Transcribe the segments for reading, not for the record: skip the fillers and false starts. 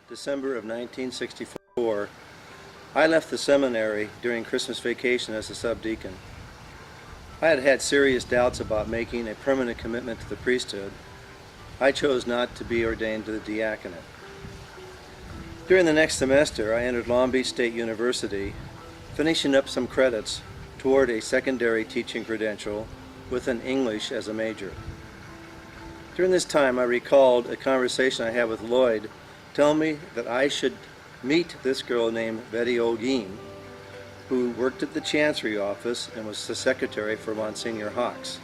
December of 1964, I left the seminary during Christmas vacation as a subdeacon. I had had serious doubts about making a permanent commitment to the priesthood. I chose not to be ordained to the diaconate. During the next semester, I entered Long Beach State University, finishing up some credits toward a secondary teaching credential with an English as a major. During this time, I recalled a conversation I had with Lloyd telling me that I should meet this girl named Betty Olguin, who worked at the Chancery office and was the secretary for Monsignor Hawks.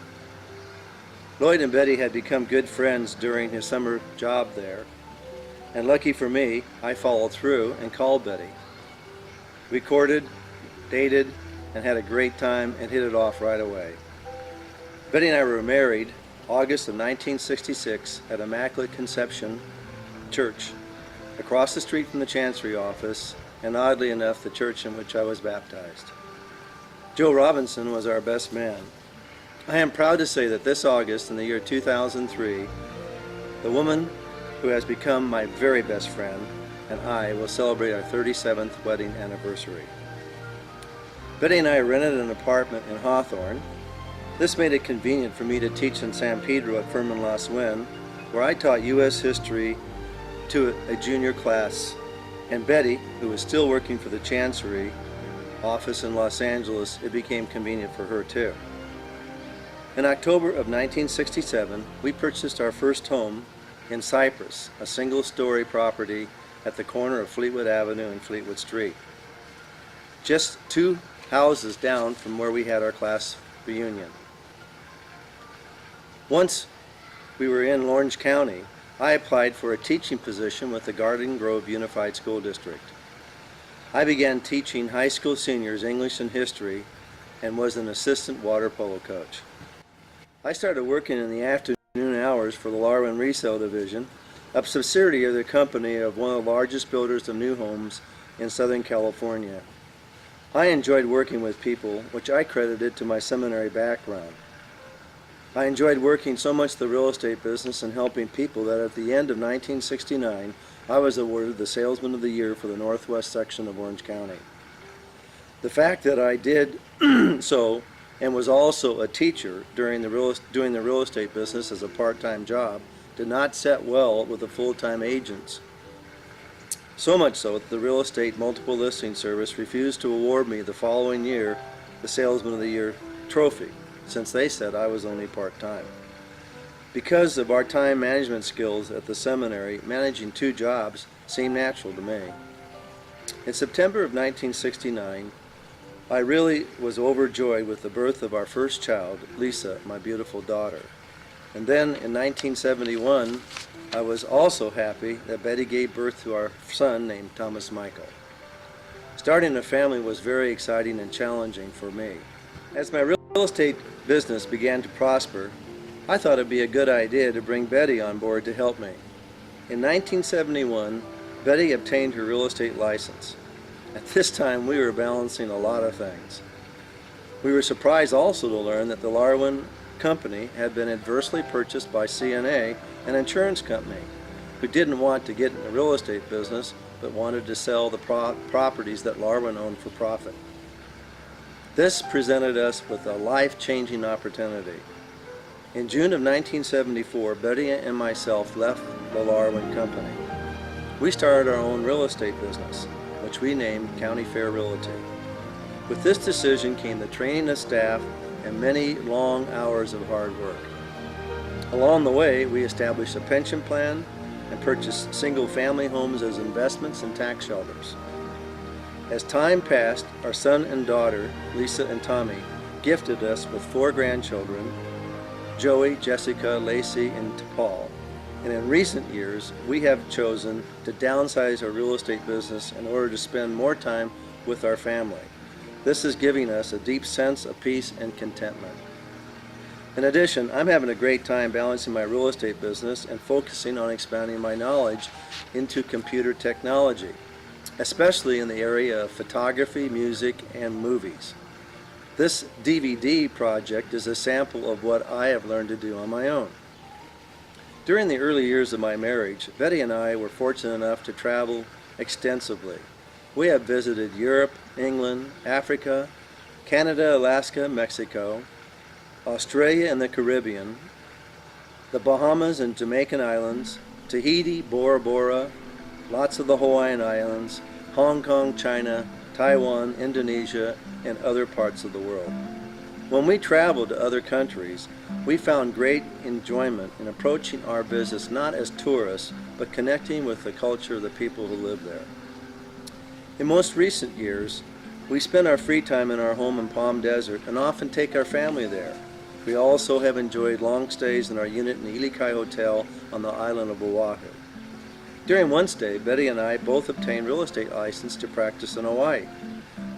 Lloyd and Betty had become good friends during his summer job there, and lucky for me, I followed through and called Betty. We courted, dated, and had a great time and hit it off right away. Betty and I were married August of 1966 at Immaculate Conception Church, across the street from the Chancery office, and oddly enough, the church in which I was baptized. Joe Robinson was our best man. I am proud to say that this August in the year 2003, the woman who has become my very best friend and I will celebrate our 37th wedding anniversary. Betty and I rented an apartment in Hawthorne. This made it convenient for me to teach in San Pedro at Furman Las Win, where I taught U.S. history to a junior class, and Betty, who was still working for the Chancery office in Los Angeles, it became convenient for her too. In October of 1967, we purchased our first home in Cypress, a single-story property at the corner of Fleetwood Avenue and Fleetwood Street, just 2 houses down from where we had our class reunion. Once we were in Orange County, I applied for a teaching position with the Garden Grove Unified School District. I began teaching high school seniors English and history and was an assistant water polo coach. I started working in the afternoon hours for the Larwin Resale Division, a subsidiary of the company of one of the largest builders of new homes in Southern California. I enjoyed working with people, which I credited to my seminary background. I enjoyed working so much the real estate business and helping people that at the end of 1969, I was awarded the Salesman of the Year for the Northwest section of Orange County. The fact that I did so and was also a teacher doing the real estate business as a part-time job did not set well with the full-time agents. So much so that the Real Estate Multiple Listing Service refused to award me the following year the Salesman of the Year trophy, since they said I was only part-time. Because of our time management skills at the seminary, managing 2 jobs seemed natural to me. In September of 1969, I really was overjoyed with the birth of our first child, Lisa, my beautiful daughter. And then in 1971, I was also happy that Betty gave birth to our son named Thomas Michael. Starting a family was very exciting and challenging for me. As my real estate business began to prosper, I thought it'd be a good idea to bring Betty on board to help me. In 1971, Betty obtained her real estate license. At this time, we were balancing a lot of things. We were surprised also to learn that the Larwin company had been adversely purchased by CNA, an insurance company, who didn't want to get in the real estate business but wanted to sell the properties that Larwin owned for profit. This presented us with a life-changing opportunity. In June of 1974, Betty and myself left the Larwin company. We started our own real estate business, which we named County Fair Realty. With this decision came the training of staff and many long hours of hard work. Along the way, we established a pension plan and purchased single-family homes as investments and tax shelters. As time passed, our son and daughter, Lisa and Tommy, gifted us with 4 grandchildren, Joey, Jessica, Lacey, and Paul. And in recent years, we have chosen to downsize our real estate business in order to spend more time with our family. This is giving us a deep sense of peace and contentment. In addition, I'm having a great time balancing my real estate business and focusing on expanding my knowledge into computer technology, especially in the area of photography, music, and movies. This DVD project is a sample of what I have learned to do on my own. During the early years of my marriage, Betty and I were fortunate enough to travel extensively. We have visited Europe, England, Africa, Canada, Alaska, Mexico, Australia and the Caribbean, the Bahamas and Jamaican Islands, Tahiti, Bora Bora, lots of the Hawaiian Islands, Hong Kong, China, Taiwan, Indonesia, and other parts of the world. When we traveled to other countries, we found great enjoyment in approaching our business not as tourists, but connecting with the culture of the people who live there. In most recent years, we spend our free time in our home in Palm Desert and often take our family there. We also have enjoyed long stays in our unit in the Ilikai Hotel on the island of Oahu. During one stay, Betty and I both obtained real estate license to practice in Hawaii,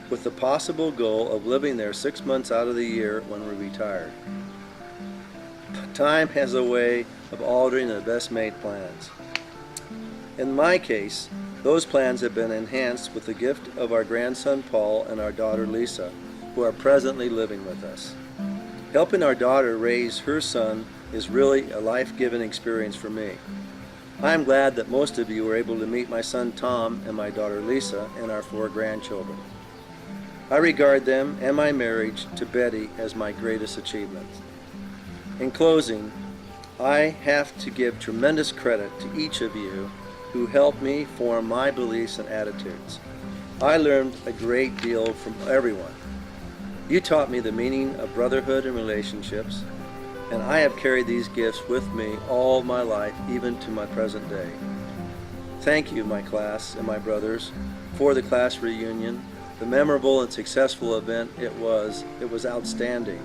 with the possible goal of living there 6 months out of the year when we retired. Time has a way of altering the best made plans. In my case, those plans have been enhanced with the gift of our grandson Paul and our daughter Lisa, who are presently living with us. Helping our daughter raise her son is really a life-giving experience for me. I am glad that most of you were able to meet my son Tom and my daughter Lisa and our 4 grandchildren. I regard them and my marriage to Betty as my greatest achievement. In closing, I have to give tremendous credit to each of you who helped me form my beliefs and attitudes. I learned a great deal from everyone. You taught me the meaning of brotherhood and relationships, and I have carried these gifts with me all my life, even to my present day. Thank you, my class and my brothers, for the class reunion, the memorable and successful event it was. It was outstanding.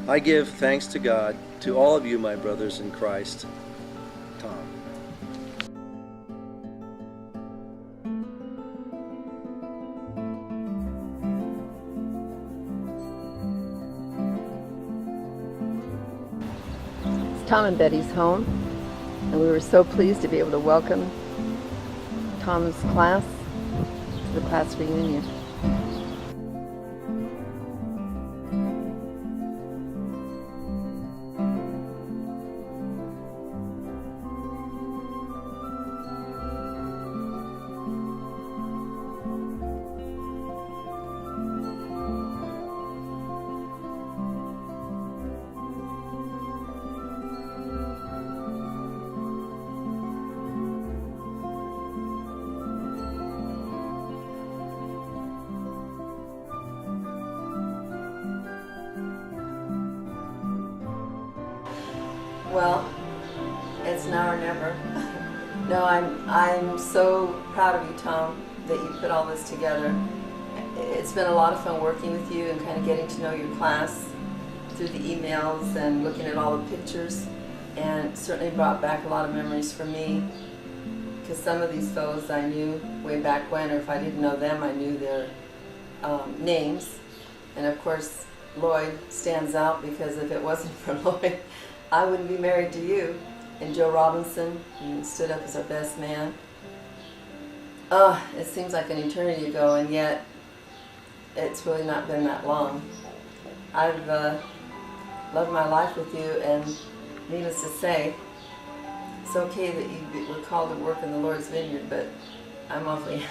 I give thanks to God, to all of you, my brothers in Christ. Tom. Tom and Betty's home, and we were so pleased to be able to welcome Tom's class to the class reunion. Well, it's now or never. No, I'm so proud of you, Tom, that you put all this together. It's been a lot of fun working with you and kind of getting to know your class through the emails and looking at all the pictures, and it certainly brought back a lot of memories for me, because some of these fellows I knew way back when, or if I didn't know them, I knew their names. And of course, Lloyd stands out, because if it wasn't for Lloyd, I wouldn't be married to you. And Joe Robinson, who stood up as our best man. It seems like an eternity ago, and yet it's really not been that long. I've loved my life with you, and needless to say, it's okay that you were called to work in the Lord's vineyard, but I'm awfully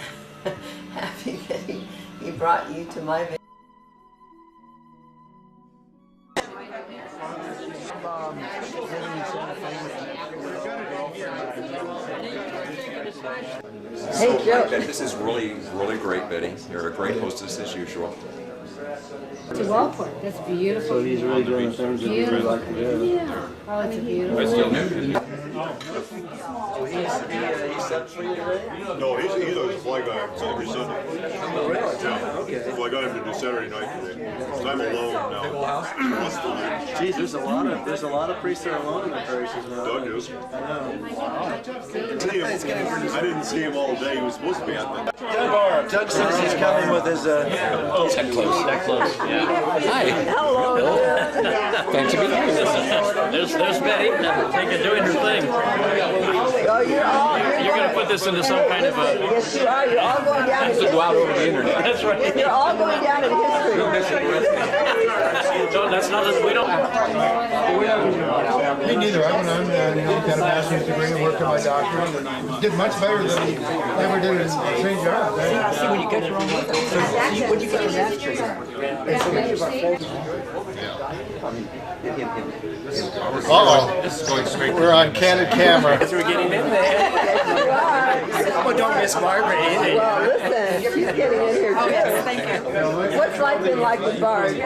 happy that he brought you to my vineyard. Hey, Joe. This is really, really great, Betty. You're a great hostess as usual. To Walport. That's beautiful. So he's really doing things that we really like to do. Yeah. Oh, it's a beautiful. He set for you today? No, he's a fly guy every Sunday. Oh, really? Yeah. Okay. So I got him to do Saturday night today. 'Cause I'm alone now. Geez, there's a lot of priests that are alone in the parishes now. Doug is. I know. I didn't see him all day. He was supposed to be at the. Doug says he's coming with his. That close. That close. Yeah. Hi. Hello. Thanks for being here. There's Betty. Doing her thing. Oh, You're going to put this into some kind of a. Yes, you are. You're all going down to history. Go out over the internet. That's right. You're all going down in history. Don't that's not, we don't. Me neither. I went on and got a master's degree and worked on my doctorate. Did much better than I ever did in St. John's. See, when you get your own when you get your master's. Uh-oh. We're on candid camera. We're getting in there. Oh, don't miss Margaret either. Well, listen, she's getting in here too. What's life been like with Bard?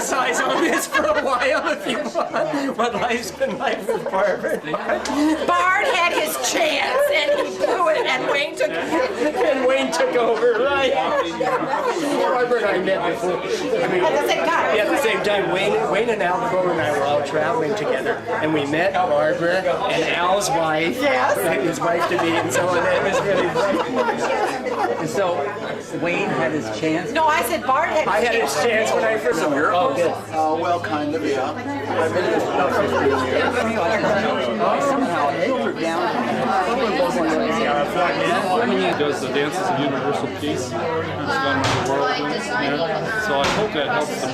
Size on this for a while if you want. What life's been like with Barbara. Bard had his chance and he blew it, and Wayne took over, right? Barbara and I met before. at the same time. Yeah, at the same time, Wayne and Al Crow and I were all traveling together, and we met Barbara and Al's wife, his wife to be, and so on. It was really fun. So Wayne had his chance? No, I said Bard had his I had his chance when I first. Oh, good. Well, kind of, yeah. Somehow filtered down. When he does the dances of universal peace, he's gone around the world doing it. So I hope that helps the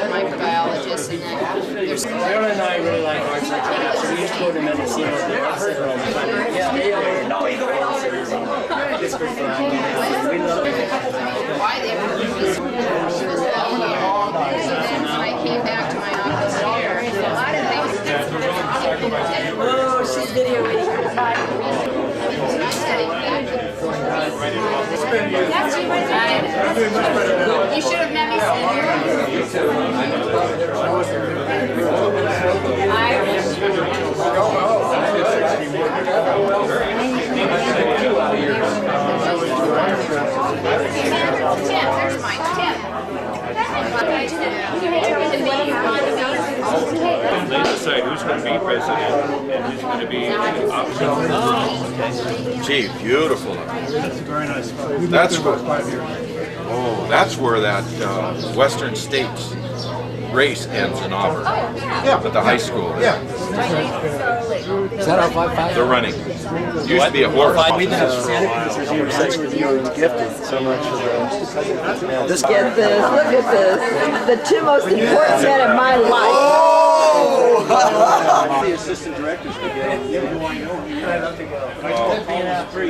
microbiologist, and then there's Fiona and I really like arts like that, so we used to go to Mendocino all the time. Yeah, no, he goes just for fun. We love it. why they were doing this. When I came back to my office here, a lot of things. Oh, she's videoing. You should have met me There's mine. They decide who's going to be president and who's going to be opposite. Gee, beautiful. That's very nice. That's where, that's where that Western States race ends in Auburn. Yeah. At the high school. Yeah. Is that our 5-5? They're running. Used to be a horse. You were such gifted so much for this. Get this, look at this. The two most important men in my life. The assistant directors together.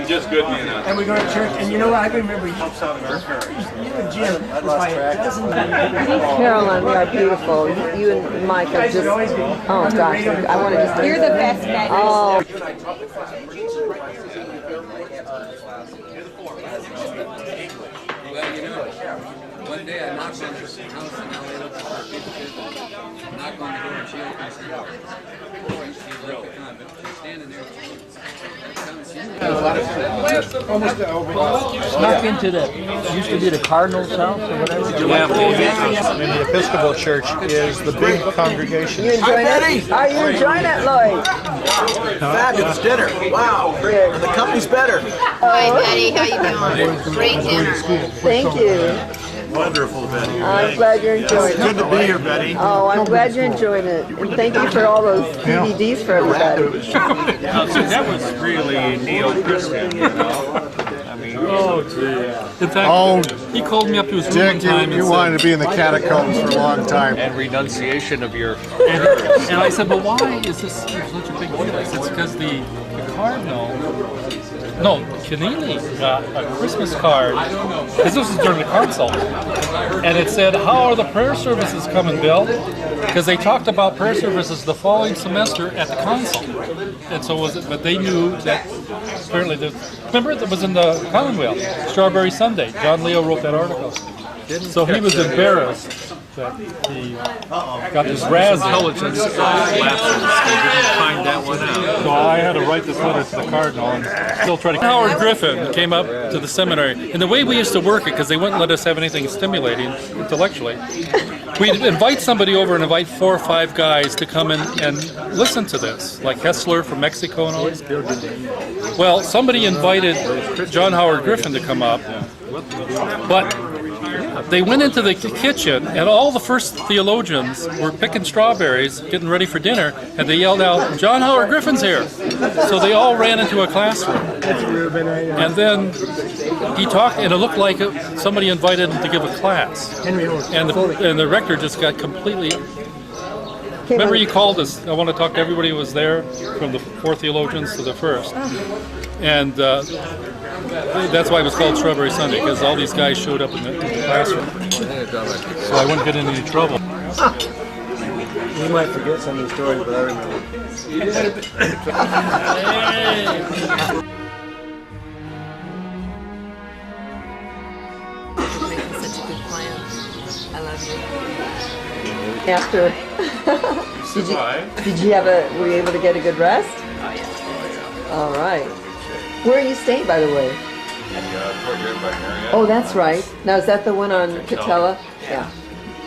Just good being out. And we go to church, and you know what? I remember you and Jim was my cousin. Caroline, they are beautiful. You and Mike are just, oh gosh, I want to just. You're the best man. Oh. Well, you know, one day I knocked on her house and now they look for people to knock on the door and she opens the door. She's real kind, but she's standing there. Snuck into the, used to be the Cardinals' house or whatever. I mean, the Episcopal Church is the big congregation. You enjoying it? Are you enjoying it, Lloyd? Fabulous dinner. Wow. The company's better. Hi, Betty. How you doing? Great dinner. Thank you. Wonderful, Betty. I'm glad you're enjoying it. Good to be here, Betty. Oh, I'm glad you're enjoying it. And thank you for all those DVDs for everybody. That was really neo-Christian, you know. I mean, oh, gee. In fact, he called me up to his room one Dick, time and you said, wanted to be in the catacombs for a long time. and renunciation of your... And I said, but why is this such a big deal? I said, it's because the Cardinal... No, Keneally got a Christmas card, because this was during the council, and it said, how are the prayer services coming, Bill? Because they talked about prayer services the following semester at the council. And so was it, but they knew that apparently, remember it was in the Commonwealth, Strawberry Sunday. John Leo wrote that article. So he was embarrassed that he got this razz intelligence lapses. They didn't find that one out. So I had to write this letter to the Cardinal and still try to... Howard Griffin came up to the seminary, and the way we used to work it, because they wouldn't let us have anything stimulating intellectually, we'd invite somebody over and invite 4 or 5 guys to come in and listen to this, like Hessler from Mexico and all this. Well, somebody invited John Howard Griffin to come up, but they went into the kitchen, and all the first theologians were picking strawberries, getting ready for dinner, and they yelled out, "John Howard Griffin's here!" So they all ran into a classroom. And then he talked, and it looked like somebody invited him to give a class. And the rector just got completely... Remember he called us, I want to talk to everybody who was there, from the 4 theologians to the first. And that's why it was called Strawberry Sunday, because all these guys showed up in the classroom. So I wouldn't get in any trouble. You might forget some of the stories, but I remember. Making such a good plan. I love you. After, were you able to get a good rest? Oh, yeah. All right. Where are you staying, by the way? Courtyard by Marriott. Oh, that's right. Now, is that the one on Catella? Yeah.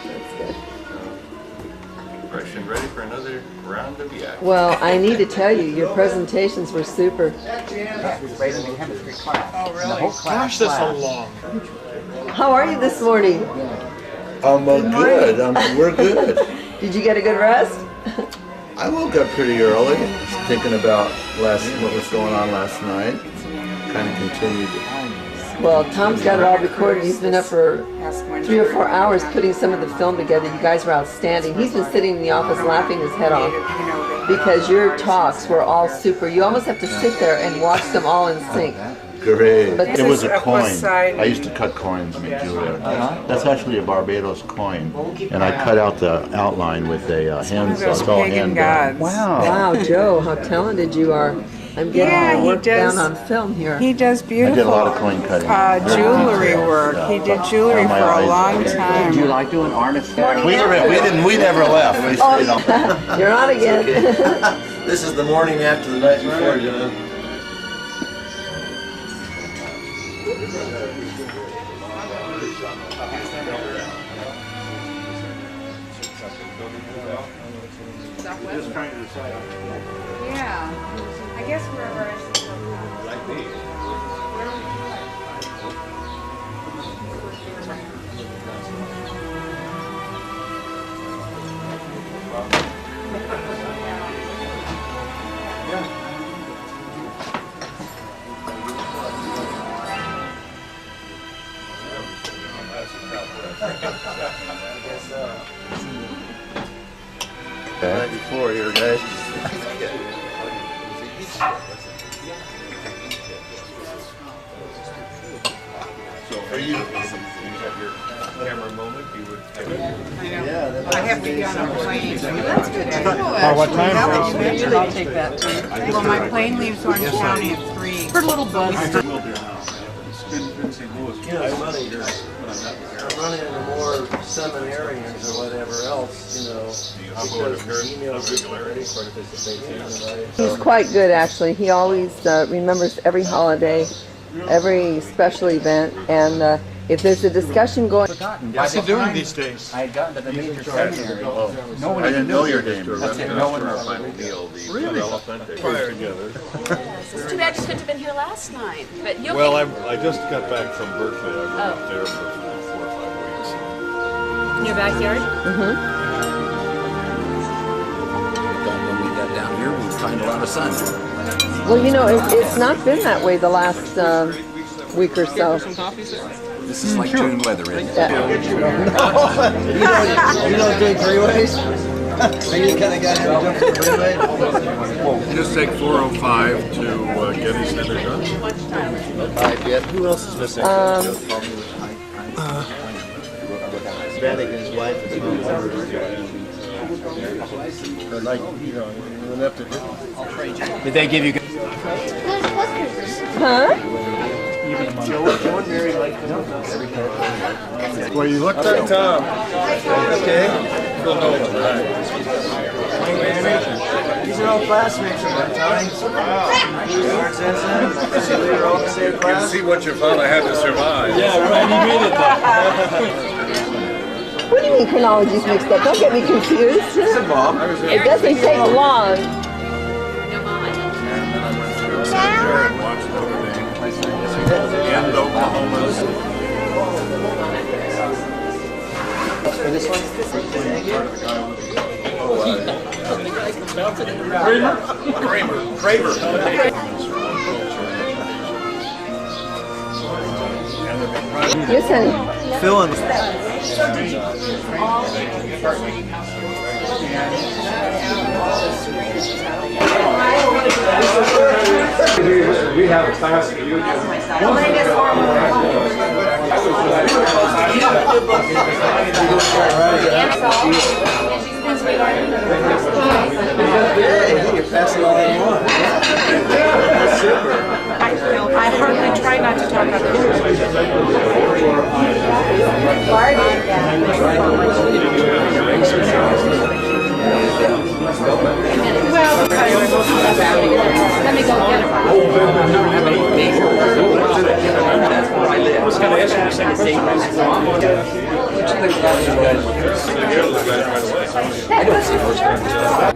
That's good. Fresh and ready for another round of yak. Well, I need to tell you, your presentations were super. Right in the chemistry class. Oh, really? The whole class. Gosh, that's so long. How are you this morning? Good. We're good. Did you get a good rest? I woke up pretty early, thinking about what was going on last night. Kind of continued. Well, Tom's got it all recorded. He's been up for 3 or 4 hours putting some of the film together. You guys were outstanding. He's been sitting in the office laughing his head off because your talks were all super. You almost have to sit there and watch them all in sync. Great. But It was a coin. side. I used to cut coins and make jewelry. That's actually a Barbados coin. And I cut out the outline with a hand saw. It's all hand done. Wow, Joe, how talented you are. I'm getting work down on film here. He does I beautiful did a lot of coin cutting. jewelry work. He did jewelry for a long time. Do you like doing artist? We never left. We stayed on. You're on again. This is the morning after the night before, John. Just trying to decide. Yeah. I guess wherever I see Like me. Night before here, guys. So are you have your camera moment, you would have I have to be on a plane. That's good too. What time? I'll take that too. Well, my plane leaves Orange County at 3. For a little buzz. I'm running into more seminarians or whatever else, because the emails are ready for participation. He's quite good, actually. He always remembers every holiday, every special event, and if there's a discussion going... What's he doing these days? I had gotten to the major seminary. I didn't know your name. That's it. No one knows. really? Prior together. It's too bad you couldn't have been here last night, but you'll Well, be... I just got back from Berkeley. I was up there for 4 or 5 weeks. In your backyard? When we got down here, we find a lot of sun. Well, it's not been that way the last week or so. This is like June weather, isn't it? You don't do 3-ways? Are you the kind of guy who jumps the 3-way? Just take 405 to Getty Center, John. Who else is missing? Vianney and his wife is home. You went up to her. Did they give you? Huh? Well, you look like Tom. Okay. These are all classmates of our time. We were all in the same class. See what your father had to survive. Yeah, right, he made it. What do you mean chronology's mixed up? Don't get me confused. It doesn't take long. No, Mom, I didn't. And then I went through Seminary and watched Notre Dame. And Oklahoma's this one? Kramer. Yes, honey. Fill in. We have a class for you. You're passing all that on. That's super. I hardly try not to talk about this. Well, let me go get it. That's where I live. I was going to ask you to send a date. Here's the guys right away.